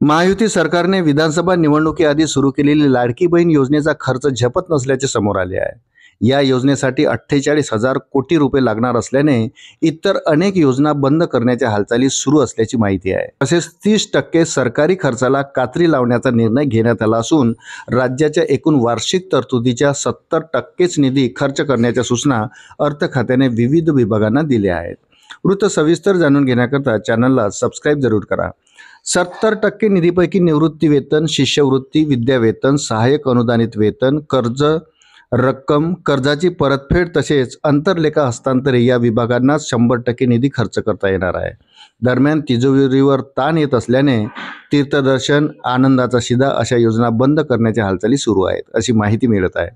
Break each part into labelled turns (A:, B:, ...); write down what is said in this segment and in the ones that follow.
A: महायुती सरकारने विधानसभा निवडणुकीआधी सुरू केलेली लाडकी बहीण योजनेचा खर्च झेपत नसल्याचे समोर आले आहे। या योजनेसाठी 48,000 कोटी रुपये लागणार असल्याने इतर अनेक योजना बंद करण्याच्या हालचाली सुरू असल्याची माहिती आहे। तसेच 30% सरकारी खर्चाला कात्री लावण्याचा निर्णय घेण्यात आला असून राज्याच्या एकूण वार्षिक तरतुदीच्या 70%च निधी खर्च करण्याच्या सूचना अर्थ खात्याने विविध विभागांना दिल्या आहेत। वृत्त सविस्तर जाणून घेण्याकरता चॅनलला सबस्क्राइब जरूर करा। 70% निधीपैकी निवृत्ती वेतन, शिष्यवृत्ती, विद्यावेतन, सहाय्यक अनुदानित वेतन, कर्ज रक्कम, कर्जाची परतफेड तसेच अंतरलेखा हस्तांतरे या विभागांना 100% निधी खर्च करता येणार आहे। दरम्यान तिजोरीवर ताण येत असल्याने तीर्थदर्शन, आनंदाचा शिदा अशा योजना बंद करण्याच्या हालचाली सुरू आहेत, अशी माहिती मिळत आहे।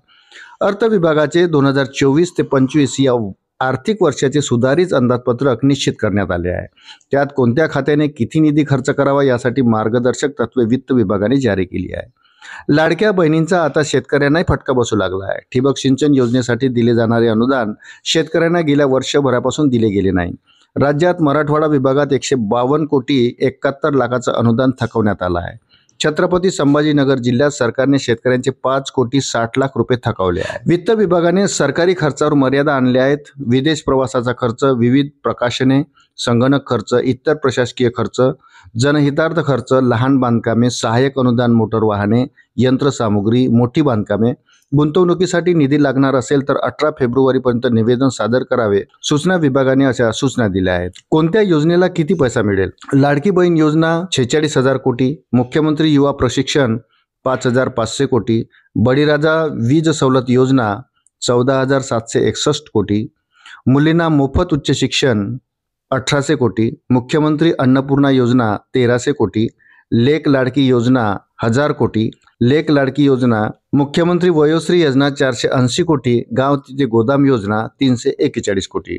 A: अर्थ विभागाचे 2024 ते 25 या आर्थिक वर्षाचे सुधारित अंदाजपत्रक निश्चित करण्यात आले आहे। त्यात कोणत्या खात्याने किती निधी खर्च करावा यासाठी मार्गदर्शक तत्वे वित्त विभागाने जारी केली आहे। लाडक्या बहिणींचा आता शेतकऱ्यांनाही फटका बसू लागला आहे। ठिबक सिंचन योजनेसाठी दिले जाणारे अनुदान शेतकऱ्यांना गेल्या वर्षभरापासून दिले गेले नाही। राज्यात मराठवाडा विभागात 152 कोटी 71 लाखाचं अनुदान थकवण्यात आलं आहे। छत्रपती संभाजीनगर जिल्ह्यात सरकारने शेतकऱ्यांचे 5 कोटी 60 लाख रुपये थकवले आहे। वित्त विभागाने सरकारी खर्चावर मर्यादा आणल्या आहेत। विदेश प्रवासाचा खर्च, विविध प्रकाशने, संगणक खर्च, इतर प्रशासकीय खर्च, जनहितार्थ खर्च, लहान बांधकामे, सहाय्यक अनुदान, मोटर वाहने, यंत्रसामुग्री, मोठी बांधकामे, गुंतवणुकीसाठी निधी लागणार असेल तर 18 फेब्रुवारीपर्यंत निवेदन सादर करावे, सूचना विभागाने अशा सूचना दिल्या आहेत। कोणत्या योजनेला किती पैसा मिळेल? लाडकी बहीण योजना 46,000 कोटी, मुख्यमंत्री युवा प्रशिक्षण 5,500 कोटी, बळीराजा वीज सवलत योजना 14,761 कोटी, मुलींना मोफत उच्च शिक्षण 1800 कोटी, मुख्यमंत्री अन्नपूर्णा योजना 1300 कोटी, लेक लाडकी योजना 1000 कोटी, लेक लाडकी योजना, मुख्यमंत्री वयोश्री योजना 480 कोटी, गाव तिथे गोदाम योजना 341 कोटी।